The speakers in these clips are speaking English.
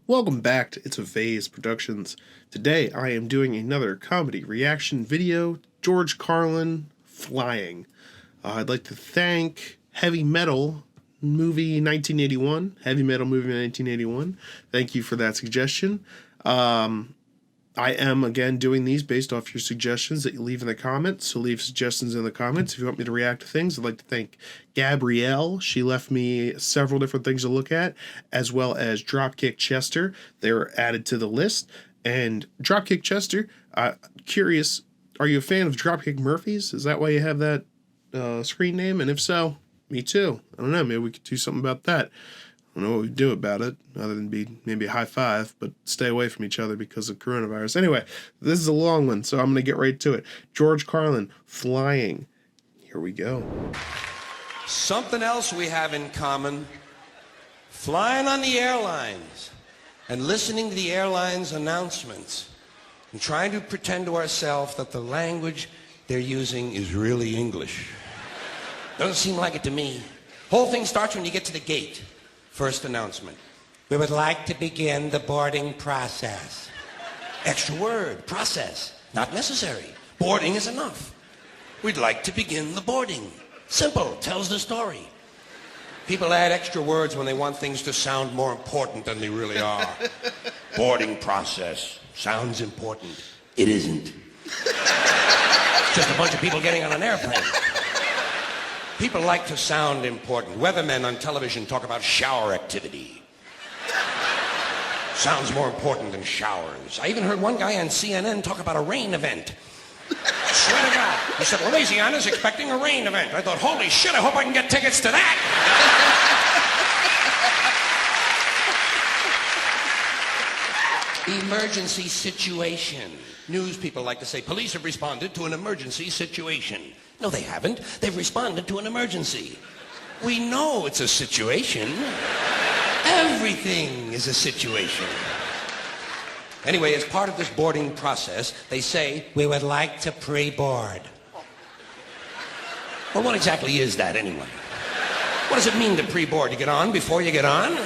Welcome back to It's a Vase Productions. Today I am doing another comedy reaction video, George Carlin, Flying. I'd like to thank Heavy Metal Movie 1981, Heavy Metal Movie 1981. Thank you for that suggestion. I am, again, doing these based off your suggestions that you leave in the comments, so leave suggestions in the comments if you want me to react to things. I'd like to thank Gabrielle. She left me several different things to look at, as well as Dropkick Chester. They were added to the list. And Dropkick Chester, curious, are you a fan of Dropkick Murphys? Is that why you have that screen name? And if so, me too. I don't know, maybe we could do something about that. I don't know what we do about it, other than maybe a high five, but stay away from each other because of coronavirus. Anyway, this is a long one, so I'm going to get right to it. George Carlin, Flying. Here we go. Something else we have in common, flying on the airlines and listening to the airlines announcements and trying to pretend to ourselves that the language they're using is really English. Doesn't seem like it to me. Whole thing starts when you get to the gate. First announcement. We would like to begin the boarding process. Extra word, process. Not necessary. Boarding is enough. We'd like to begin the boarding. Simple, tells the story. People add extra words when they want things to sound more important than they really are. Boarding process. Sounds important. It isn't. It's just a bunch of people getting on an airplane. People like to sound important. Weathermen on television talk about shower activity. Sounds more important than showers. I even heard one guy on CNN talk about a rain event. Swear to God. He said, Louisiana's expecting a rain event. I thought, holy shit, I hope I can get tickets to that. Emergency situation. News people like to say, police have responded to an emergency situation. No, they haven't. They've responded to an emergency. We know it's a situation. Everything is a situation. Anyway, as part of this boarding process, they say, we would like to pre-board. Well, what exactly is that anyway? What does it mean to pre-board? You get on before you get on?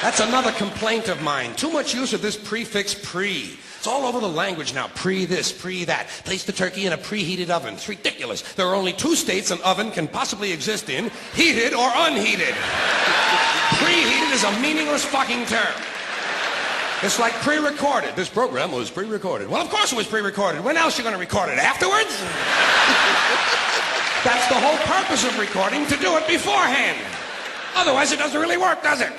That's another complaint of mine. Too much use of this prefix pre. It's all over the language now. Pre this, pre that. Place the turkey in a preheated oven. It's ridiculous. There are only two states an oven can possibly exist in, heated or unheated. Preheated is a meaningless fucking term. It's like pre-recorded. This program was pre-recorded. Well, of course it was pre-recorded. When else are you going to record it? Afterwards? That's the whole purpose of recording, to do it beforehand. Otherwise it doesn't really work, does it?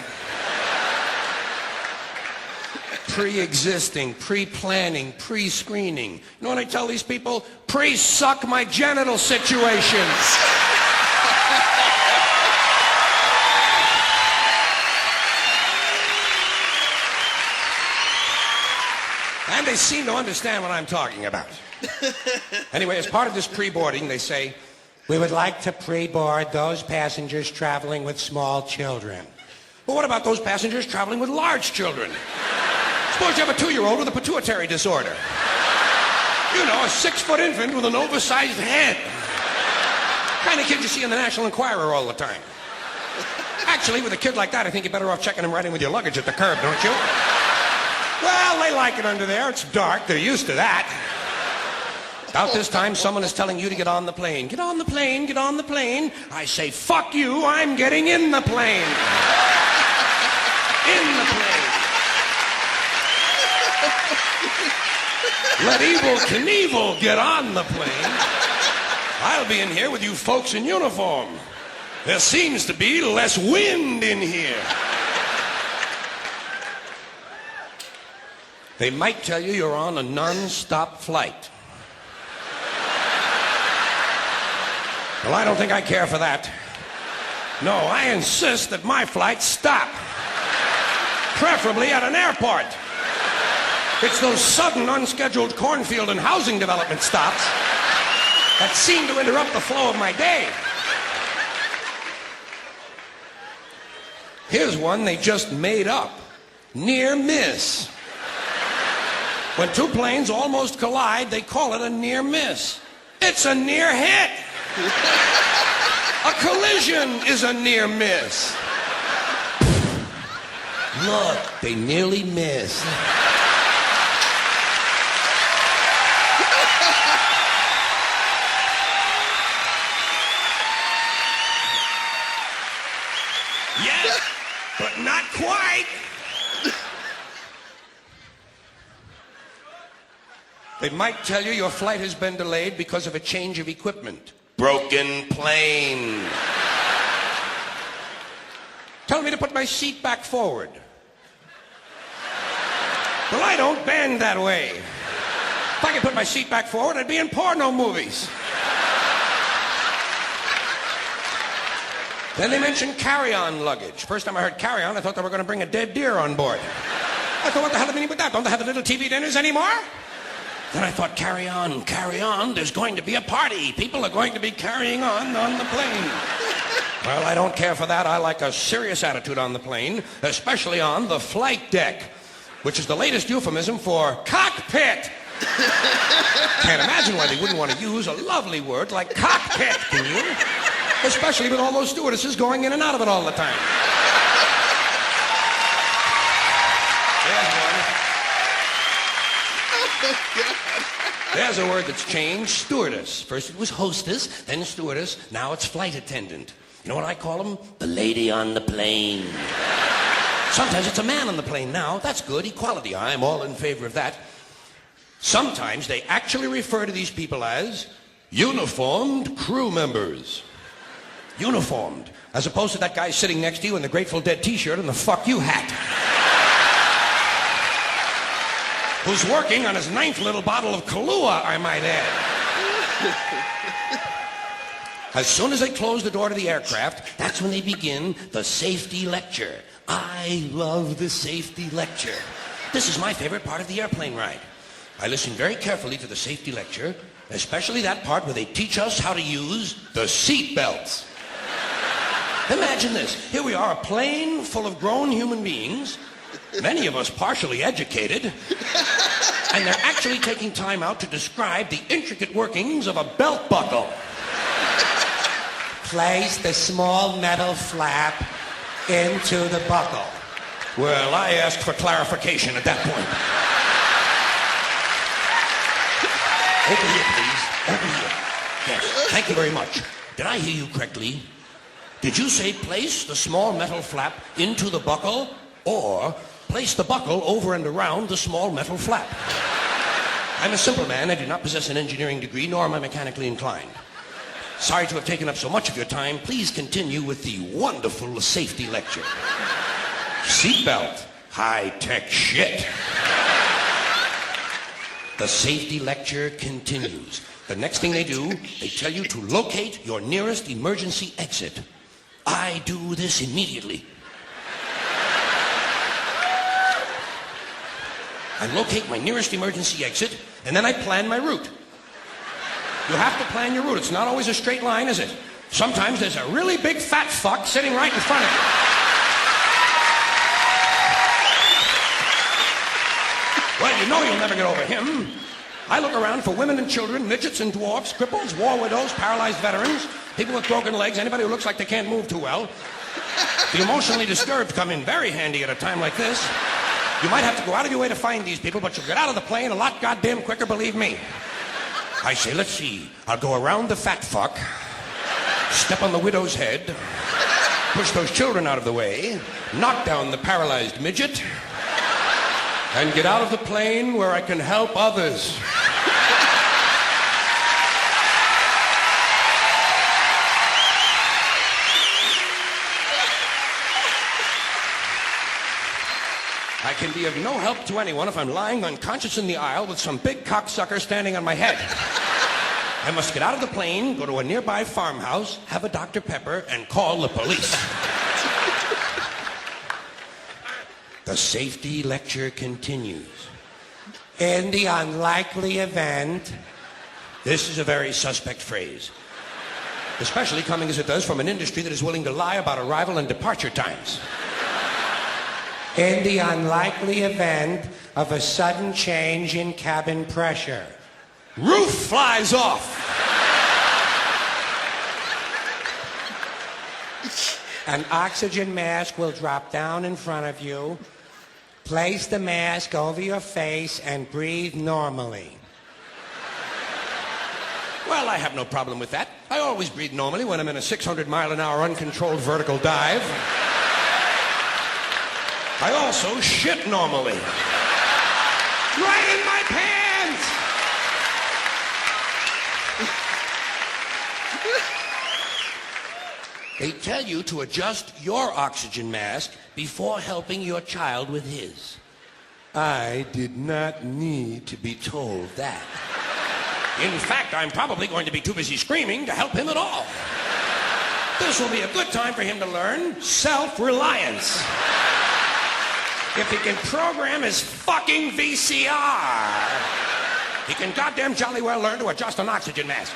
Pre-existing, pre-planning, pre-screening. You know what I tell these people? Pre-suck my genital situations. And they seem to understand what I'm talking about. Anyway, as part of this pre-boarding, they say, we would like to pre-board those passengers traveling with small children. Well, what about those passengers traveling with large children? Suppose you have a 2-year-old with a pituitary disorder. You know, a 6-foot infant with an oversized head. Kind of kid you see in the National Enquirer all the time. Actually, with a kid like that, I think you're better off checking him right in with your luggage at the curb, don't you? Well, they like it under there. It's dark. They're used to that. About this time, someone is telling you to get on the plane. Get on the plane, get on the plane. I say, fuck you, I'm getting in the plane. In the plane. Let Evel Knievel get on the plane. I'll be in here with you folks in uniform. There seems to be less wind in here. They might tell you you're on a non-stop flight. Well, I don't think I care for that. No, I insist that my flights stop. Preferably at an airport. It's those sudden, unscheduled cornfield and housing development stops that seem to interrupt the flow of my day. Here's one they just made up. Near miss. When two planes almost collide, they call it a near miss. It's a near hit. A collision is a near miss. Look, they nearly missed. Yes, but not quite. They might tell you your flight has been delayed because of a change of equipment. Broken plane. Tell me to put my seat back forward. Well, I don't bend that way. If I could put my seat back forward, I'd be in porno movies. Then they mentioned carry-on luggage. First time I heard carry-on, I thought they were going to bring a dead deer on board. I thought, what the hell do they mean with that? Don't they have the little TV dinners anymore? Then I thought, carry on, there's going to be a party. People are going to be carrying on the plane. Well, I don't care for that. I like a serious attitude on the plane, especially on the flight deck, which is the latest euphemism for cockpit. Can't imagine why they wouldn't want to use a lovely word like cockpit, can you? Especially with all those stewardesses going in and out of it all the time. There's a word that's changed, stewardess. First it was hostess, then stewardess, now it's flight attendant. You know what I call them? The lady on the plane. Sometimes it's a man on the plane now. That's good, equality. I'm all in favor of that. Sometimes they actually refer to these people as uniformed crew members. Uniformed. As opposed to that guy sitting next to you in the Grateful Dead t-shirt and the fuck you hat. Who's working on his 9th little bottle of Kahlua, I might add. As soon as they close the door to the aircraft, that's when they begin the safety lecture. I love the safety lecture. This is my favorite part of the airplane ride. I listen very carefully to the safety lecture, especially that part where they teach us how to use the seat belts. Imagine this. Here we are, a plane full of grown human beings, many of us partially educated, and they're actually taking time out to describe the intricate workings of a belt buckle. Place the small metal flap into the buckle. Well, I asked for clarification at that point. Over here, please. Over here. Yes, thank you very much. Did I hear you correctly? Did you say place the small metal flap into the buckle, or place the buckle over and around the small metal flap? I'm a simple man. I do not possess an engineering degree, nor am I mechanically inclined. Sorry to have taken up so much of your time. Please continue with the wonderful safety lecture. Seatbelt. High-tech shit. The safety lecture continues. The next thing they do, they tell you to locate your nearest emergency exit. I do this immediately. I locate my nearest emergency exit, and then I plan my route. You have to plan your route. It's not always a straight line, is it? Sometimes there's a really big fat fuck sitting right in front of you. Well, you know you'll never get over him. I look around for women and children, midgets and dwarfs, cripples, war widows, paralyzed veterans, people with broken legs, anybody who looks like they can't move too well. The emotionally disturbed come in very handy at a time like this. You might have to go out of your way to find these people, but you'll get out of the plane a lot goddamn quicker, believe me. I say, let's see. I'll go around the fat fuck, step on the widow's head, push those children out of the way, knock down the paralyzed midget, and get out of the plane where I can help others. I can be of no help to anyone if I'm lying unconscious in the aisle with some big cocksucker standing on my head. I must get out of the plane, go to a nearby farmhouse, have a Dr. Pepper, and call the police. The safety lecture continues. In the unlikely event, this is a very suspect phrase, especially coming as it does from an industry that is willing to lie about arrival and departure times. In the unlikely event of a sudden change in cabin pressure, roof flies off. An oxygen mask will drop down in front of you. Place the mask over your face and breathe normally. Well, I have no problem with that. I always breathe normally when I'm in a 600-mile-an-hour uncontrolled vertical dive. I also shit normally. Right in my pants! They tell you to adjust your oxygen mask before helping your child with his. I did not need to be told that. In fact, I'm probably going to be too busy screaming to help him at all. This will be a good time for him to learn self-reliance. If he can program his fucking VCR, he can goddamn jolly well learn to adjust an oxygen mask.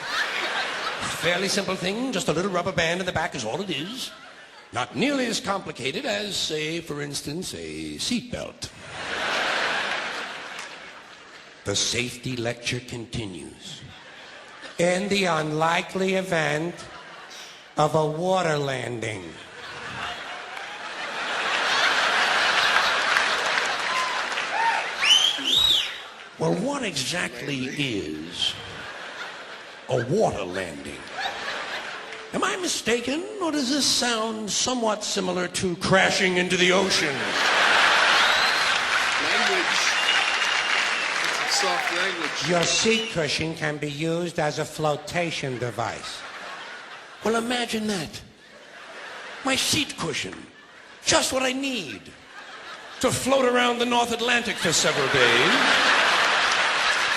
Fairly simple thing, just a little rubber band in the back is all it is. Not nearly as complicated as, say, for instance, a seatbelt. The safety lecture continues. In the unlikely event of a water landing. Well, what exactly is a water landing? Am I mistaken, or does this sound somewhat similar to crashing into the ocean? Soft language. Your seat cushion can be used as a flotation device. Well, imagine that. My seat cushion. Just what I need to float around the North Atlantic for several days,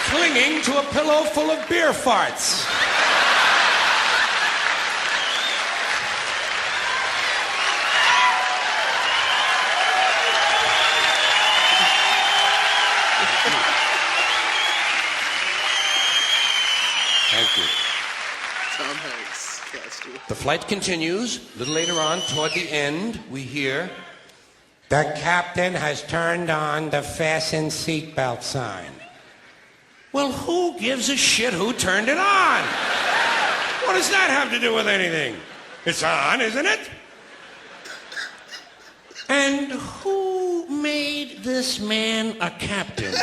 clinging to a pillow full of beer farts. Thank you. Tom Hanks. The flight continues. A little later on, toward the end, we hear, "The captain has turned on the fasten seatbelt sign." Well, who gives a shit who turned it on? What does that have to do with anything? It's on, isn't it? And who made this man a captain,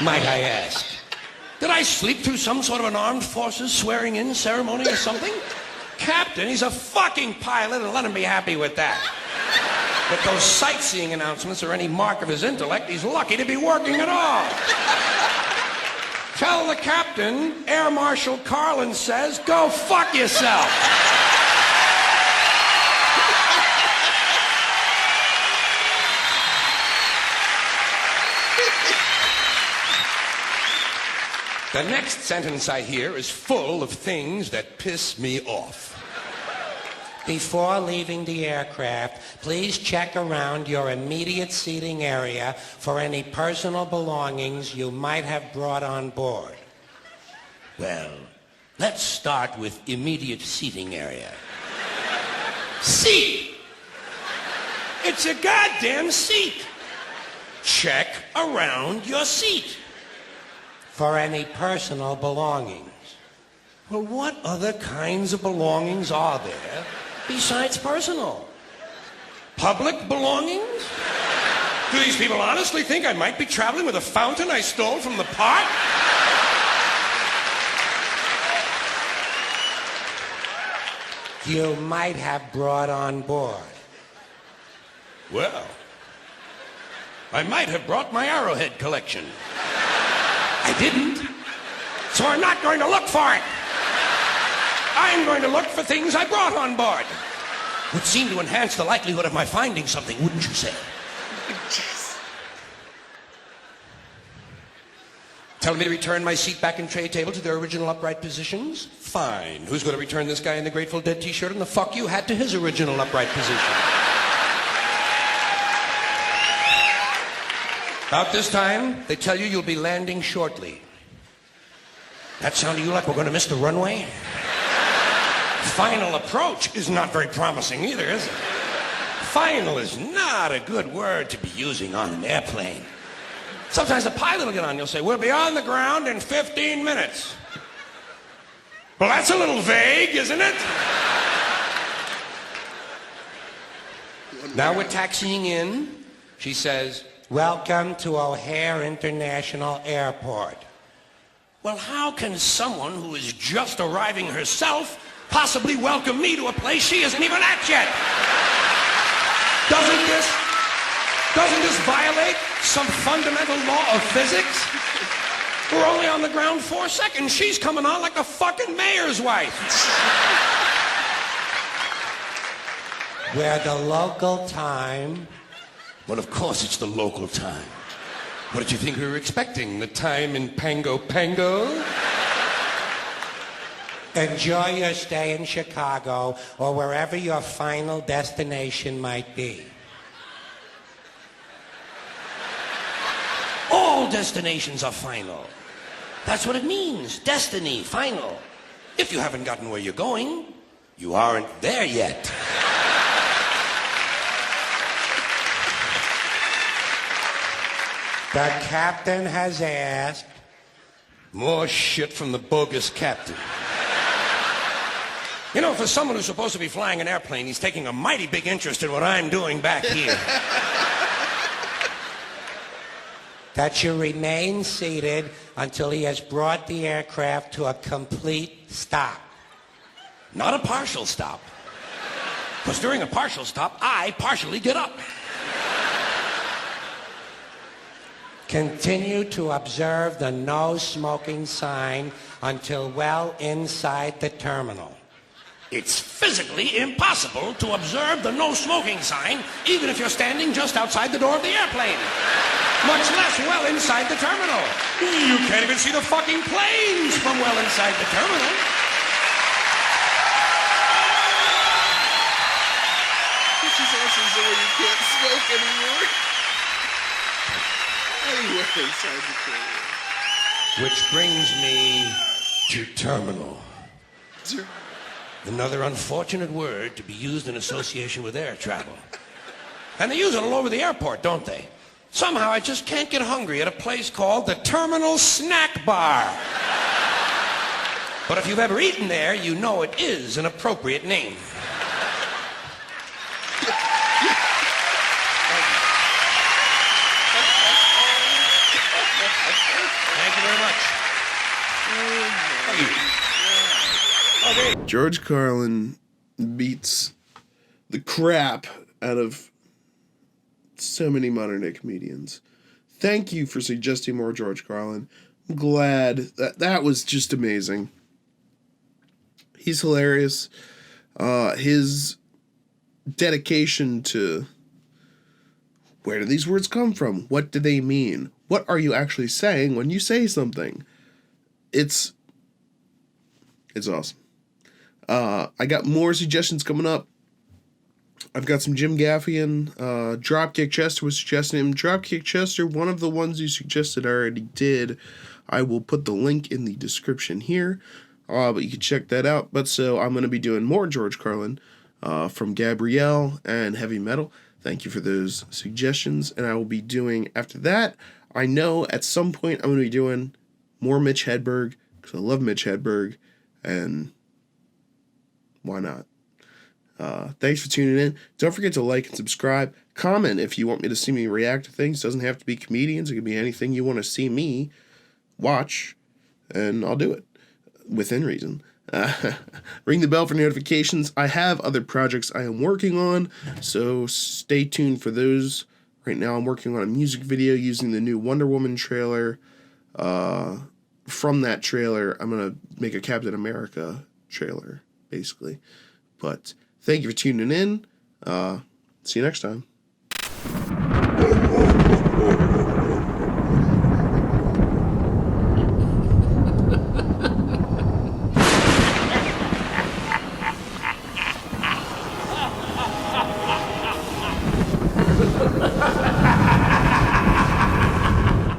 might I ask? Did I sleep through some sort of an armed forces swearing-in ceremony or something? Captain, he's a fucking pilot, and let him be happy with that. If those sightseeing announcements are any mark of his intellect, he's lucky to be working at all. Tell the captain, Air Marshal Carlin says, go fuck yourself. The next sentence I hear is full of things that piss me off. Before leaving the aircraft, please check around your immediate seating area for any personal belongings you might have brought on board. Well, let's start with immediate seating area. Seat! It's a goddamn seat. Check around your seat for any personal belongings. Well, what other kinds of belongings are there besides personal? Public belongings? Do these people honestly think I might be traveling with a fountain I stole from the park? You might have brought on board. Well, I might have brought my arrowhead collection. I didn't, so I'm not going to look for it. I'm going to look for things I brought on board. Would seem to enhance the likelihood of my finding something, wouldn't you say? Telling me to return my seat back and tray table to their original upright positions? Fine. Who's going to return this guy in the Grateful Dead t-shirt and the fuck you hat to his original upright position? About this time, they tell you you'll be landing shortly. That sound to you like we're going to miss the runway? Final approach is not very promising either, is it? Final is not a good word to be using on an airplane. Sometimes a pilot will get on and he'll say, we'll be on the ground in 15 minutes. Well, that's a little vague, isn't it? Now we're taxiing in. She says, "Welcome to O'Hare International Airport." Well, how can someone who is just arriving herself possibly welcome me to a place she isn't even at yet? Doesn't this violate some fundamental law of physics? We're only on the ground 4 seconds. She's coming on like a fucking mayor's wife. Where the local time... Well, of course it's the local time. What did you think we were expecting? The time in Pango Pango? Enjoy your stay in Chicago or wherever your final destination might be. All destinations are final. That's what it means. Destiny, final. If you haven't gotten where you're going, you aren't there yet. The captain has asked. More shit from the bogus captain. You know, for someone who's supposed to be flying an airplane, he's taking a mighty big interest in what I'm doing back here. That you remain seated until he has brought the aircraft to a complete stop. Not a partial stop. Because during a partial stop, I partially get up. Continue to observe the no smoking sign until well inside the terminal. It's physically impossible to observe the no smoking sign even if you're standing just outside the door of the airplane. Much less well inside the terminal. You can't even see the fucking planes from well inside the terminal. Which is also so you can't smoke anymore. Anywhere inside the terminal. Which brings me to terminal. Another unfortunate word to be used in association with air travel. And they use it all over the airport, don't they? Somehow I just can't get hungry at a place called the Terminal Snack Bar. But if you've ever eaten there, you know it is an appropriate name. Thank you very much. Thank you. Okay. George Carlin beats the crap out of so many modern day comedians. Thank you for suggesting more George Carlin. I'm glad that was just amazing. He's hilarious. His dedication to where do these words come from? What do they mean? What are you actually saying when you say something? It's awesome. I got more suggestions coming up. I've got some Jim Gaffigan. Dropkick Chester was suggesting him. Dropkick Chester, one of the ones you suggested I already did. I will put the link in the description here. But you can check that out. But so I'm going to be doing more George Carlin from Gabrielle and Heavy Metal. Thank you for those suggestions. And I will be doing, after that, I know at some point I'm going to be doing more Mitch Hedberg, because I love Mitch Hedberg, and why not? Thanks for tuning in. Don't forget to like and subscribe. Comment if you want me to see me react to things. It doesn't have to be comedians. It could be anything you want to see me watch, and I'll do it within reason. Ring the bell for notifications. I have other projects I am working on, so stay tuned for those. Right now I'm working on a music video using the new Wonder Woman trailer. From that trailer, I'm going to make a Captain America trailer, basically. But thank you for tuning in. See you next time.